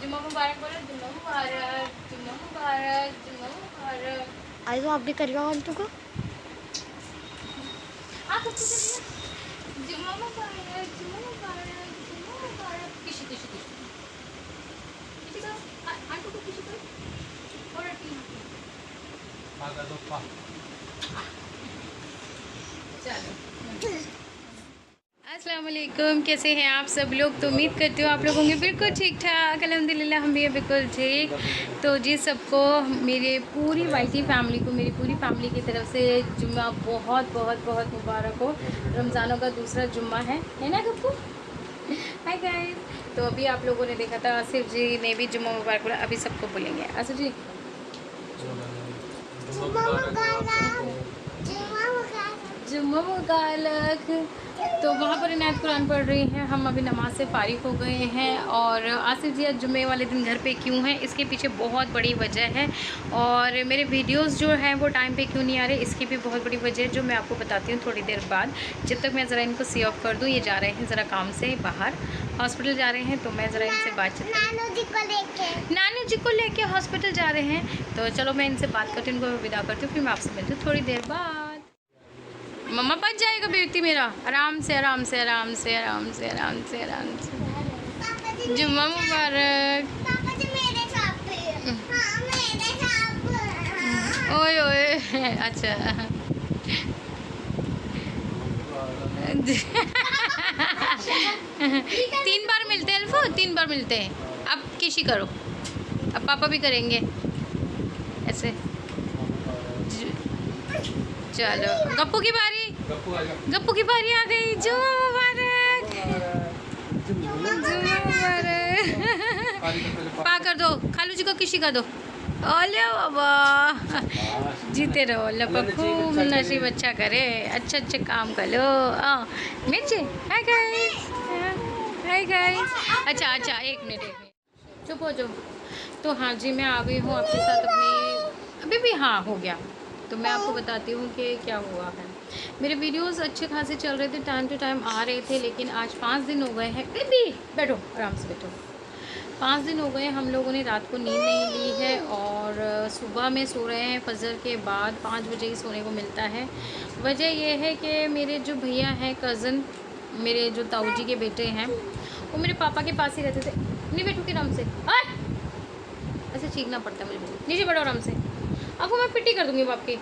जुम्मा मुबारक बोलो, जुम्मा मुबारक, जुम्मा मुबारक, जुम्मा मुबारक। आज तो आप भी करेगा आंटू को। आप जुम्मा मुबारक, जुम्मा मुबारक, जुम्मा मुबारक। किसी किसी किसी किसी का आंटू को किसी को और चलो। अस्सलाम वालेकुम, कैसे हैं आप सब लोग। तो उम्मीद करती हूँ आप लोग होंगे बिल्कुल ठीक ठाक। अल्हम्दुलिल्लाह हम भी है बिल्कुल ठीक। तो जी सबको, मेरे पूरी वाइटी फैमिली को, मेरी पूरी फैमिली की तरफ से जुम्मा बहुत बहुत बहुत मुबारक हो। रमज़ानों का दूसरा जुम्मा है ना गप्पू। Hi guys. तो अभी आप लोगों ने देखा था आसिफ जी ने भी जुम्मा मुबारक बोला। अभी सबको बोलेंगे आसिफ जी जुम्मा मुबारक। तो वहाँ पर इनायत कुरान पढ़ रही हैं। हम अभी नमाज से फारिग हो गए हैं। और आसिफ जी आज जुम्मे वाले दिन घर पे क्यों हैं, इसके पीछे बहुत बड़ी वजह है। और मेरे वीडियोस जो हैं वो टाइम पे क्यों नहीं आ रहे, इसकी भी बहुत बड़ी वजह है, जो मैं आपको बताती हूँ थोड़ी देर बाद। जब तक मैं ज़रा इनको सी ऑफ कर दूँ। ये जा रहे हैं ज़रा काम से बाहर, हॉस्पिटल जा रहे हैं। तो मैं ज़रा इनसे बातचीत, नानू जी को लेके हॉस्पिटल जा रहे हैं। तो चलो मैं इनसे बात करती हूँ, उनको विदा करती हूँ, फिर मैं आपसे मिलती हूँ थोड़ी देर बाद। मम्मा बच जाएगा बेटी मेरा। आराम से आराम से आराम से आराम से आराम से आराम से। जुम्मा मुबारक। ओए ओए अच्छा। तीन बार मिलते हैं अल्फो, 3 बार मिलते हैं। अब किसी करो, अब पापा भी करेंगे ऐसे। चलो गप्पू की बारी, गप्पू की बारी आ गई। जुम्मा मुबारक, जुम्मा मुबारक। पा कर दो, खालू जी को किसी कर दो। ओले बाबा, जीते रहो, अल्लाह पाक खूब नसीब अच्छा करे, अच्छे अच्छे काम कर लो। मिर्ची, हाय गाइस, हाय गाइस। अच्छा अच्छा, एक मिनट चुप हो जाओ। तो हाँ जी, मैं आ गई हूँ आपके साथ अपनी, अभी भी हाँ हो गया। तो मैं आपको बताती हूँ कि क्या हुआ है। मेरे वीडियोस अच्छे खासे चल रहे थे, टाइम टू टाइम आ रहे थे, लेकिन आज 5 दिन हो गए हैं। बेबी बैठो, आराम से बैठो। 5 दिन हो गए हम लोगों ने रात को नींद नहीं ली है। और सुबह में सो रहे हैं, फजर के बाद 5 बजे ही सोने को मिलता है। वजह यह है कि मेरे जो भैया हैं, कज़न, मेरे जो ताऊ जी के बेटे हैं, वो मेरे पापा के पास ही रहते थे। नहीं बैठो के आराम से, ऐसे चीखना पड़ता है मुझे। नीचे बैठो आराम से, आपको मैं पिट्टी कर दूँगी बाप की।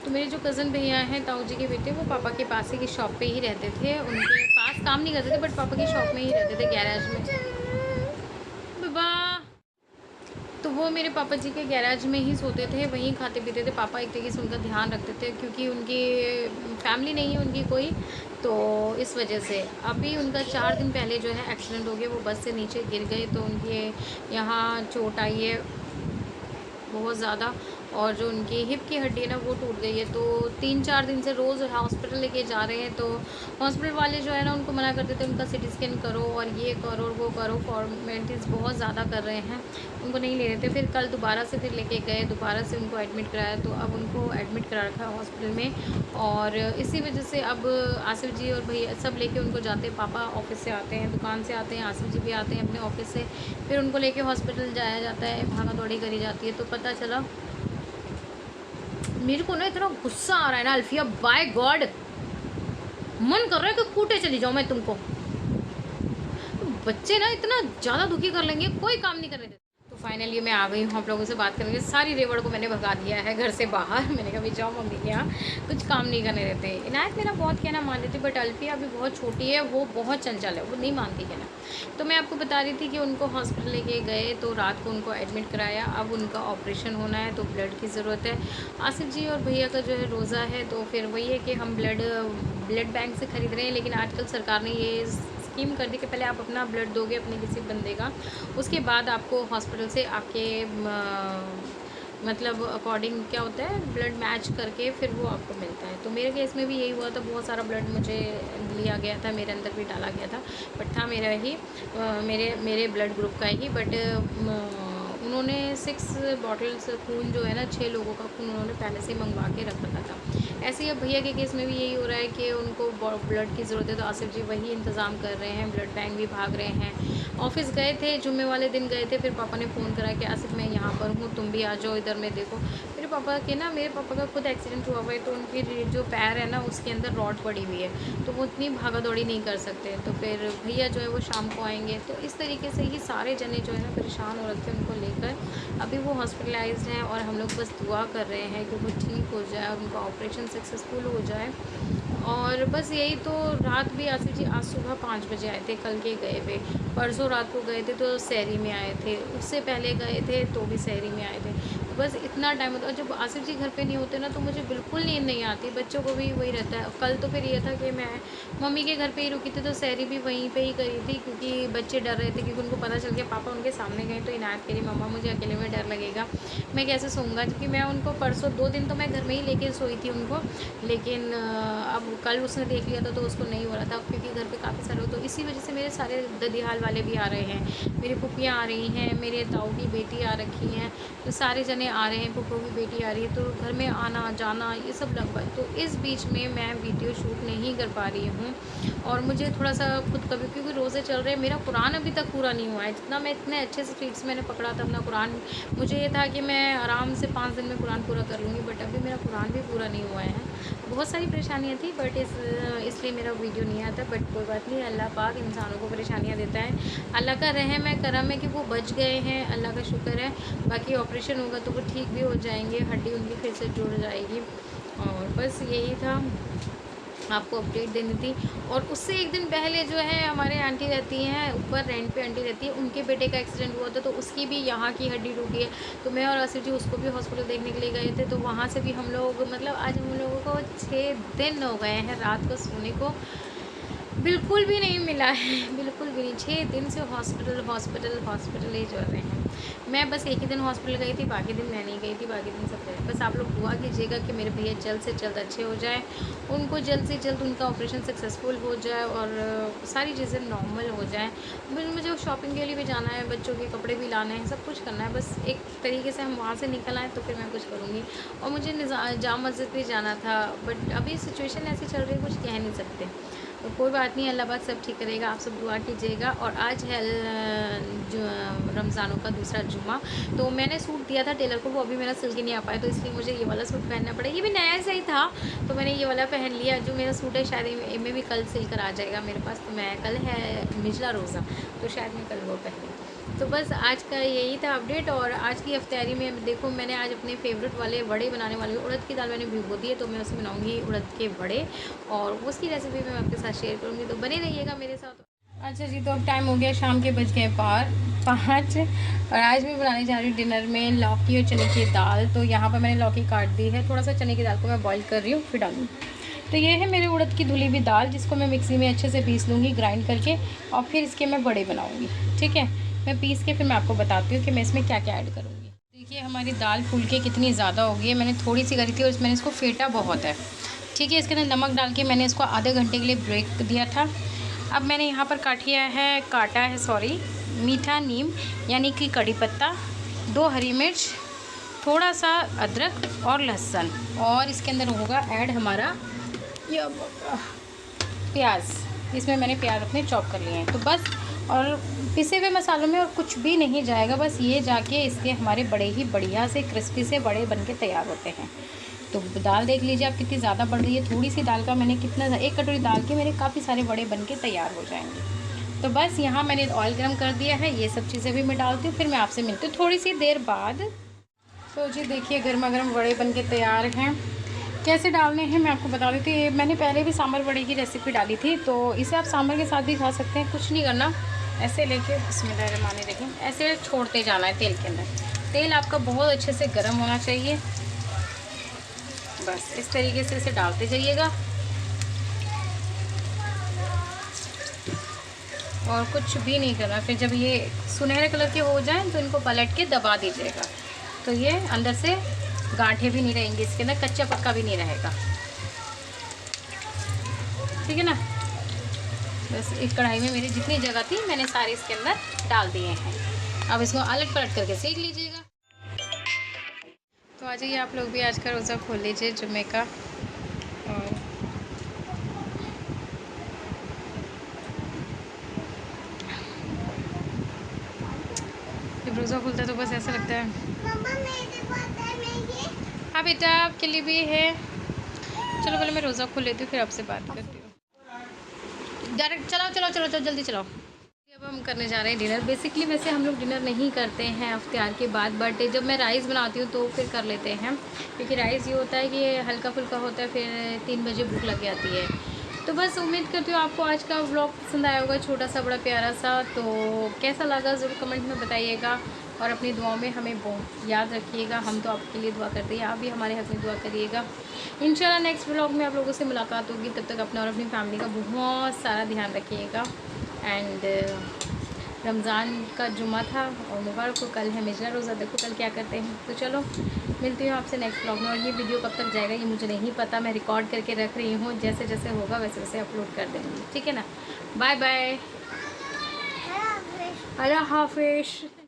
तो मेरे जो कज़न भैया हैं, ताऊ जी के बेटे, वो पापा के पास ही की शॉप पे ही रहते थे। उनके पास काम नहीं करते थे, बट पापा की शॉप में ही रहते थे, गैराज में। बाबा, तो वो मेरे पापा जी के गैराज में ही सोते थे, वहीं खाते पीते थे। पापा एक तरीके से उनका ध्यान रखते थे, क्योंकि उनकी फैमिली नहीं है उनकी कोई, तो इस वजह से। अभी उनका 4 दिन पहले जो है एक्सीडेंट हो गया, वो बस से नीचे गिर गए, तो उनके यहाँ चोट आई है बहुत ज़्यादा। और जो उनकी हिप की हड्डी है ना, वो टूट गई है। तो 3-4 दिन से रोज़ हॉस्पिटल लेके जा रहे हैं। तो हॉस्पिटल वाले जो है ना, उनको मना करते थे, उनका सीटी स्कैन करो और ये करो और वो करो, फॉर्मेलिटीज़ बहुत ज़्यादा कर रहे हैं, उनको नहीं ले रहे थे। फिर कल दोबारा से फिर लेके गए, दोबारा से उनको एडमिट कराया। तो अब उनको एडमिट करा रखा है हॉस्पिटल में। और इसी वजह से अब आसिफ जी और भैया सब लेके उनको जाते हैं। पापा ऑफिस से आते हैं, दुकान से आते हैं, आसिफ जी भी आते हैं अपने ऑफिस से, फिर उनको लेके हॉस्पिटल जाया जाता है, भागा दौड़ी करी जाती है। तो पता चला, मेरे को ना इतना गुस्सा आ रहा है ना अल्फिया, बाय गॉड, मन कर रहा है कि कूटे चली जाऊँ मैं तुमको। बच्चे ना इतना ज़्यादा दुखी कर लेंगे, कोई काम नहीं करने देते। तो फाइनली मैं आ गई हूँ आप लोगों से बात करने। सारी रेवड़ को मैंने भगा दिया है घर से बाहर। मैंने कहा भी जाओ मम्मी के यहाँ, कुछ काम नहीं करने देते। इनायत मेरा बहुत कहना मान लेती, बट अल्फिया अभी बहुत छोटी है, वो बहुत चंचल है, वो नहीं मानती कहना। तो मैं आपको बता रही थी कि उनको हॉस्पिटल लेके गए, तो रात को उनको एडमिट कराया। अब उनका ऑपरेशन होना है, तो ब्लड की ज़रूरत है। आसिफ जी और भैया का जो है रोज़ा है, तो फिर वही है कि हम ब्लड बैंक से ख़रीद रहे हैं। लेकिन आजकल सरकार ने ये स्कीम कर दी कि पहले आप अपना ब्लड दोगे अपने किसी बंदे का, उसके बाद आपको हॉस्पिटल से आपके मतलब अकॉर्डिंग क्या होता है, ब्लड मैच करके फिर वो आपको मिलता है। तो मेरे केस में भी यही हुआ था, बहुत सारा ब्लड मुझे लिया गया था, मेरे अंदर भी डाला गया था, बट था मेरा ही मेरे ब्लड ग्रुप का ही। बट उन्होंने 6 बॉटल्स खून जो है ना, 6 लोगों का खून उन्होंने पहले से ही मंगवा के रख रखा था। ऐसे ही अब भैया के केस में भी यही हो रहा है कि उनको ब्लड की ज़रूरत है, तो आसिफ जी वही इंतज़ाम कर रहे हैं, ब्लड बैंक भी भाग रहे हैं। ऑफिस गए थे, जुम्मे वाले दिन गए थे, फिर पापा ने फ़ोन करा कि आसिफ मैं यहाँ पर हूँ, तुम भी आ जाओ इधर में देखो। मेरे पापा का खुद एक्सीडेंट हुआ हुआ है, तो उनकी जो पैर है ना उसके अंदर रॉड पड़ी हुई है, तो वो इतनी भागा दौड़ी नहीं कर सकते। तो फिर भैया जो है वो शाम को आएंगे, तो इस तरीके से ही सारे जने जो है ना परेशान हो रखे हैं उनको लेकर। अभी वो हॉस्पिटलाइज्ड हैं और हम लोग बस दुआ कर रहे हैं कि वो ठीक हो जाए, उनका ऑपरेशन सक्सेसफुल हो जाए। और बस यही तो। रात भी आसिफ जी आज सुबह 5 बजे आए थे, कल के गए थे। परसों रात को गए थे तो सहरी में आए थे, उससे पहले गए थे तो भी सहरी में आए थे। तो बस इतना टाइम होता है। जब आसिफ जी घर पे नहीं होते ना तो मुझे बिल्कुल नींद नहीं आती, बच्चों को भी वही रहता है। कल तो फिर ये था कि मैं मम्मी के घर पे ही रुकी थी, तो सहरी भी वहीं पे ही करी थी, क्योंकि बच्चे डर रहे थे, क्योंकि उनको पता चल गया पापा उनके सामने गए तो इनायत करी मम्मा मुझे अकेले में डर लगेगा, मैं कैसे सोऊंगा। क्योंकि मैं उनको परसों 2 दिन तो मैं घर में ही लेके सोई थी उनको, लेकिन अब कल उसने देख लिया था तो उसको नहीं हो रहा था, क्योंकि घर पे काफ़ी सारे हो, तो इसी वजह से मेरे सारे ददिहाल वाले भी आ रहे हैं, मेरी पुप्पियाँ आ रही हैं, मेरे ताऊ की बेटी आ रखी हैं, तो सारे जने आ रहे हैं, पुप्पो की बेटी आ रही है, तो घर में आना जाना ये सब लगवा। तो इस बीच में मैं वीडियो शूट नहीं कर पा रही हूँ, और मुझे थोड़ा सा खुद कभी, क्योंकि रोज़े चल रहे हैं, मेरा कुरान अभी तक पूरा नहीं हुआ है। जितना मैं इतने अच्छे से स्पीड्स मैंने पकड़ा था अपना कुरान, मुझे ये था कि मैं आराम से 5 दिन में कुरान पूरा कर लूँगी, बट अभी मेरा कुरान भी पूरा नहीं हुआ है। बहुत सारी परेशानियाँ थी, बट इसलिए मेरा वीडियो नहीं आता। बट कोई बात नहीं, अल्लाह पाक इंसानों को परेशानियाँ देता है, अल्लाह का रहम है, करम है कि वो बच गए हैं, अल्लाह का शुक्र है। बाकी ऑपरेशन होगा तो वो ठीक भी हो जाएंगे, हड्डी उनकी फिर से जुड़ जाएगी। और बस यही था, आपको अपडेट देनी थी। और उससे एक दिन पहले जो है हमारे आंटी रहती हैं ऊपर, रेंट पे आंटी रहती है, उनके बेटे का एक्सीडेंट हुआ था, तो उसकी भी यहाँ की हड्डी टूटी है। तो मैं और आसिफ जी उसको भी हॉस्पिटल देखने के लिए गए थे, तो वहाँ से भी हम लोग, मतलब आज हम लोगों को 6 दिन हो गए हैं रात को सोने को बिल्कुल भी नहीं मिला है, बिल्कुल भी नहीं। 6 दिन से हॉस्पिटल ही चल रहे हैं। मैं बस एक ही दिन हॉस्पिटल गई थी, बाकी दिन मैं नहीं गई थी, बाकी दिन सब गए। बस आप लोग दुआ कीजिएगा कि मेरे भैया जल्द से जल्द अच्छे हो जाए, उनको जल्द से जल्द उनका ऑपरेशन सक्सेसफुल हो जाए और सारी चीज़ें नॉर्मल हो जाएँ। मुझे शॉपिंग के लिए भी जाना है, बच्चों के कपड़े भी लाने हैं, सब कुछ करना है। बस एक तरीके से हम वहाँ से निकल आएँ तो फिर मैं कुछ करूँगी। और मुझे जाम मस्जिद भी जाना था, बट अभी सिचुएशन ऐसी चल रही है, कुछ कह नहीं सकते। तो कोई बात नहीं, अल्लाह पाक सब ठीक करेगा, आप सब दुआ कीजिएगा। और आज है रमज़ानों का दूसरा जुमा, तो मैंने सूट दिया था टेलर को, वो अभी मेरा सिल के नहीं आ पाया, तो इसलिए मुझे ये वाला सूट पहनना पड़ा। ये भी नया सा ही था, तो मैंने ये वाला पहन लिया। जो मेरा सूट है शायद में भी कल सिल कर आ जाएगा मेरे पास, तो मैं कल है निचला रोज़ा, तो शायद मैं कल वो पहनूँ। तो बस आज का यही था अपडेट। और आज की इफ्तारी में देखो, मैंने आज अपने फेवरेट वाले वड़े बनाने वाले, उड़द की दाल मैंने भिगो दी है, तो मैं उसमें बनाऊंगी उड़द के वड़े, और उसकी रेसिपी मैं आपके साथ शेयर करूंगी, तो बने रहिएगा मेरे साथ। अच्छा जी, तो अब टाइम हो गया शाम के, बज गए 5, और आज मैं बनाने जा रही हूँ डिनर में लौकी और चने की दाल। तो यहाँ पर मैंने लौकी काट दी है, थोड़ा सा चने की दाल को मैं बॉईल कर रही हूँ, फिर डालूँ। तो ये है मेरे उड़द की धुली हुई दाल, जिसको मैं मिक्सी में अच्छे से पीस लूँगी ग्राइंड करके, और फिर इसके मैं बड़े बनाऊँगी। ठीक है, मैं पीस के फिर मैं आपको बताती हूँ कि मैं इसमें क्या क्या ऐड करूँगी। देखिए हमारी दाल फूल के कितनी ज़्यादा हो गई है, मैंने थोड़ी सी करी थी और मैंने इसको फेंटा बहुत है। ठीक है, इसके अंदर नमक डाल के मैंने इसको आधे घंटे के लिए ब्रेक दिया था। अब मैंने यहाँ पर काटा है मीठा नीम यानी कि कड़ी पत्ता, 2 हरी मिर्च, थोड़ा सा अदरक और लहसुन, और इसके अंदर होगा ऐड हमारा ये प्याज। इसमें मैंने प्याज अपने चॉप कर लिए हैं। तो बस, और पिसे हुए मसालों में और कुछ भी नहीं जाएगा, बस ये जाके इसके हमारे बड़े ही बढ़िया से क्रिस्पी से बड़े बन के तैयार होते हैं। तो दाल देख लीजिए आप कितनी ज़्यादा बढ़ रही है, थोड़ी सी दाल का मैंने कितना, 1 कटोरी दाल के मेरे काफ़ी सारे बड़े बन के तैयार हो जाएंगे। तो बस यहाँ मैंने ऑयल गर्म कर दिया है, ये सब चीज़ें भी मैं डालती हूँ, फिर मैं आपसे मिलती हूँ थोड़ी सी देर बाद। तो जी देखिए गर्मा गर्म बड़े बन के तैयार हैं। कैसे डालने हैं मैं आपको बता देती हूँ। मैंने पहले भी सांभर बड़े की रेसिपी डाली थी, तो इसे आप सांभर के साथ भी खा सकते हैं। कुछ नहीं करना, ऐसे लेके बिस्मिल्लाहिर्रहमानिर्रहीम ऐसे छोड़ते जाना है तेल के अंदर। तेल आपका बहुत अच्छे से गर्म होना चाहिए, बस इस तरीके से इसे डालते जाइएगा, और कुछ भी नहीं करना। फिर जब ये सुनहरे कलर के हो जाएं तो इनको पलट के दबा दीजिएगा, तो ये अंदर से गांठें भी नहीं रहेंगी, इसके अंदर कच्चा पक्का भी नहीं रहेगा। ठीक है ना। बस एक कढ़ाई में मेरी जितनी जगह थी मैंने सारे इसके अंदर डाल दिए हैं। अब इसको अलट पलट करके सेक लीजिएगा। तो आ जाइए आप लोग भी आज का रोज़ा खोल लीजिए जुम्मे का। रोज़ा खुलता है तो बस ऐसा लगता है। मम्मा मेरे पास है ये। हाँ बेटा, आपके लिए भी है। चलो पहले मैं रोज़ा खोल लेती हूँ, फिर आपसे बात करती हूँ। डायरेक्ट चलाओ चलाओ चलो चलो जल्दी चलाओ। अब हम करने जा रहे हैं डिनर। बेसिकली वैसे हम लोग डिनर नहीं करते हैं इफ्तार के बाद, बट जब मैं राइस बनाती हूँ तो फिर कर लेते हैं, क्योंकि राइस ये होता है कि हल्का फुल्का होता है, फिर 3 बजे भूख लग जाती है। तो बस उम्मीद करती हूँ आपको आज का व्लॉग पसंद आया होगा, छोटा सा बड़ा प्यारा सा। तो कैसा लगा ज़रूर कमेंट में बताइएगा, और अपनी दुआओं में हमें बहुत याद रखिएगा। हम तो आपके लिए दुआ करते हैं, आप भी हमारे हक़ में दुआ करिएगा। इंशाल्लाह नेक्स्ट व्लॉग में आप लोगों से मुलाकात होगी। तब तक अपना और अपनी फैमिली का बहुत सारा ध्यान रखिएगा। एंड रमज़ान का जुम्मा था और मुबारक हो, कल है मिजरा रोज़ा, देखो कल क्या करते हैं। तो चलो मिलती हूँ आपसे नेक्स्ट व्लॉग में। और ये वीडियो कब तक जाएगा ये मुझे नहीं पता, मैं रिकॉर्ड करके रख रही हूँ, जैसे जैसे होगा वैसे वैसे अपलोड कर देंगे, ठीक है ना। बाय बाय, अल्लाह हाफिज़।